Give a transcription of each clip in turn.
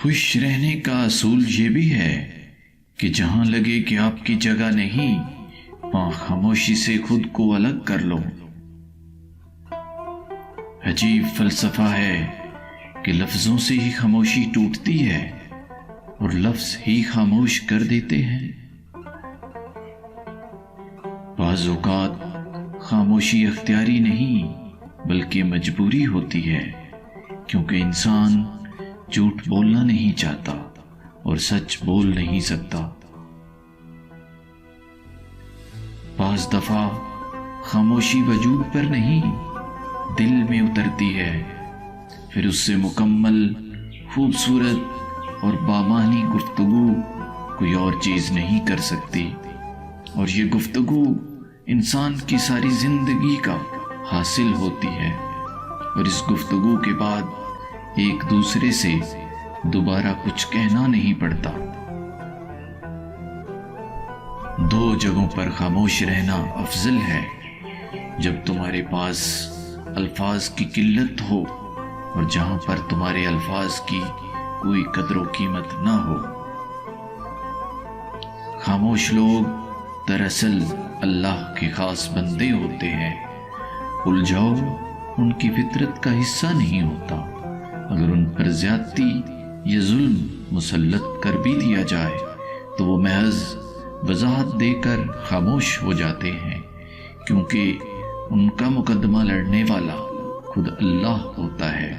خوش رہنے کا اصول یہ بھی ہے کہ جہاں لگے کہ آپ کی جگہ نہیں، وہاں خاموشی سے خود کو الگ کر لو۔ عجیب فلسفہ ہے کہ لفظوں سے ہی خاموشی ٹوٹتی ہے اور لفظ ہی خاموش کر دیتے ہیں۔ بعض اوقات خاموشی اختیاری نہیں بلکہ مجبوری ہوتی ہے، کیونکہ انسان جھوٹ بولنا نہیں چاہتا اور سچ بول نہیں سکتا۔ بعض دفعہ خاموشی وجود پر نہیں، دل میں اترتی ہے، پھر اس سے مکمل، خوبصورت اور بامعنی گفتگو کوئی اور چیز نہیں کر سکتی، اور یہ گفتگو انسان کی ساری زندگی کا حاصل ہوتی ہے، اور اس گفتگو کے بعد ایک دوسرے سے دوبارہ کچھ کہنا نہیں پڑتا۔ دو جگہوں پر خاموش رہنا افضل ہے، جب تمہارے پاس الفاظ کی قلت ہو اور جہاں پر تمہارے الفاظ کی کوئی قدر و قیمت نہ ہو۔ خاموش لوگ دراصل اللہ کے خاص بندے ہوتے ہیں۔ الجھاؤ ان کی فطرت کا حصہ نہیں ہوتا۔ اگر ان پر زیادتی یا ظلم مسلط کر بھی دیا جائے تو وہ محض وضاحت دے کر خاموش ہو جاتے ہیں، کیونکہ ان کا مقدمہ لڑنے والا خود اللہ ہوتا ہے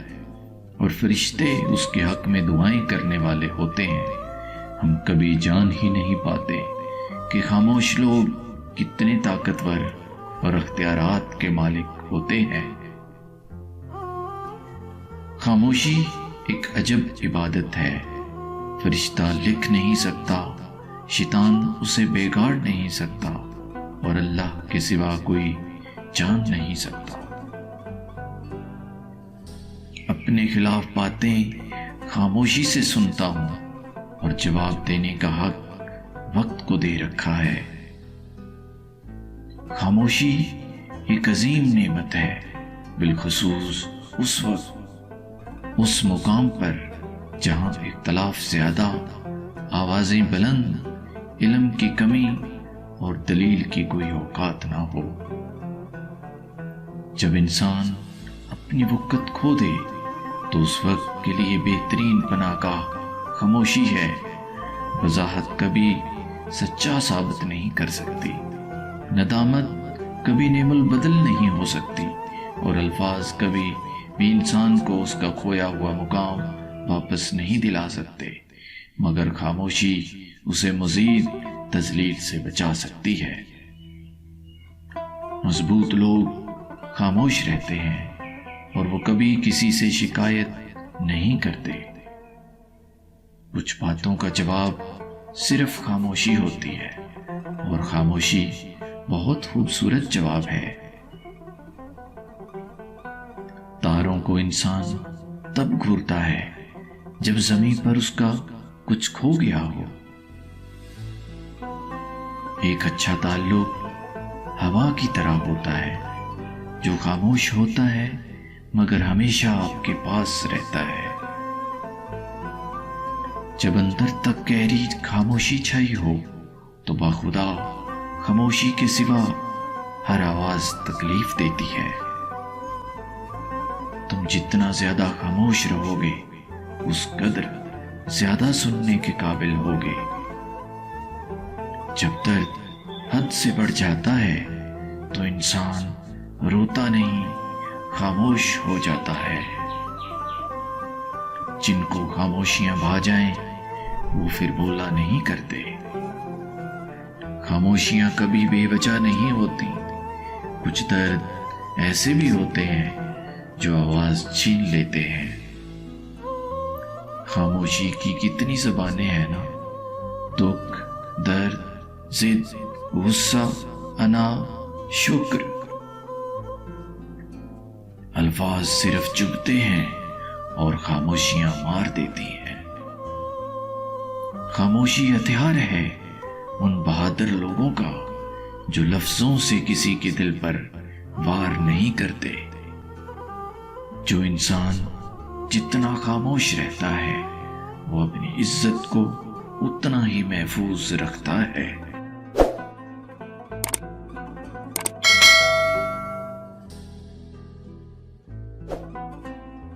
اور فرشتے اس کے حق میں دعائیں کرنے والے ہوتے ہیں۔ ہم کبھی جان ہی نہیں پاتے کہ خاموش لوگ کتنے طاقتور اور اختیارات کے مالک ہوتے ہیں۔ خاموشی ایک عجب عبادت ہے۔ فرشتہ لکھ نہیں سکتا، شیطان اسے بگاڑ نہیں سکتا، اور اللہ کے سوا کوئی جان نہیں سکتا۔ اپنے خلاف باتیں خاموشی سے سنتا ہوں، اور جواب دینے کا حق وقت کو دے رکھا ہے۔ خاموشی ایک عظیم نعمت ہے، بالخصوص اس وقت، اس مقام پر جہاں اختلاف زیادہ، آوازیں بلند، علم کی کمی اور دلیل کی کوئی اوقات نہ ہو۔ جب انسان اپنی وقت کھو دے تو اس وقت کے لیے بہترین پناہ گاہ خاموشی ہے۔ وضاحت کبھی سچا ثابت نہیں کر سکتی، ندامت کبھی نعم البدل نہیں ہو سکتی، اور الفاظ کبھی بھی انسان کو اس کا کھویا ہوا مقام واپس نہیں دلا سکتے، مگر خاموشی اسے مزید تذلیل سے بچا سکتی ہے۔ مضبوط لوگ خاموش رہتے ہیں، اور وہ کبھی کسی سے شکایت نہیں کرتے۔ کچھ باتوں کا جواب صرف خاموشی ہوتی ہے، اور خاموشی بہت خوبصورت جواب ہے۔ تاروں کو انسان تب گھورتا ہے جب زمین پر اس کا کچھ کھو گیا ہو۔ ایک اچھا تعلق ہوا کی طرح ہوتا ہے، جو خاموش ہوتا ہے مگر ہمیشہ آپ کے پاس رہتا ہے۔ جب اندر تک گہری خاموشی چھائی ہو تو باخدا خاموشی کے سوا ہر آواز تکلیف دیتی ہے۔ تم جتنا زیادہ خاموش رہو گے، اس قدر زیادہ سننے کے قابل ہوگے۔ جب درد حد سے بڑھ جاتا ہے تو انسان روتا نہیں، خاموش ہو جاتا ہے۔ جن کو خاموشیاں بھا جائیں وہ پھر بولا نہیں کرتے۔ خاموشیاں کبھی بے وجہ نہیں ہوتی۔ کچھ درد ایسے بھی ہوتے ہیں جو آواز چھین لیتے ہیں۔ خاموشی کی کتنی زبانیں ہیں نا، دکھ، درد، ضد، غصہ، انا، شکر۔ الفاظ صرف چبھتے ہیں اور خاموشیاں مار دیتی ہیں۔ خاموشی ہتھیار ہے ان بہادر لوگوں کا جو لفظوں سے کسی کے دل پر وار نہیں کرتے۔ جو انسان جتنا خاموش رہتا ہے وہ اپنی عزت کو اتنا ہی محفوظ رکھتا ہے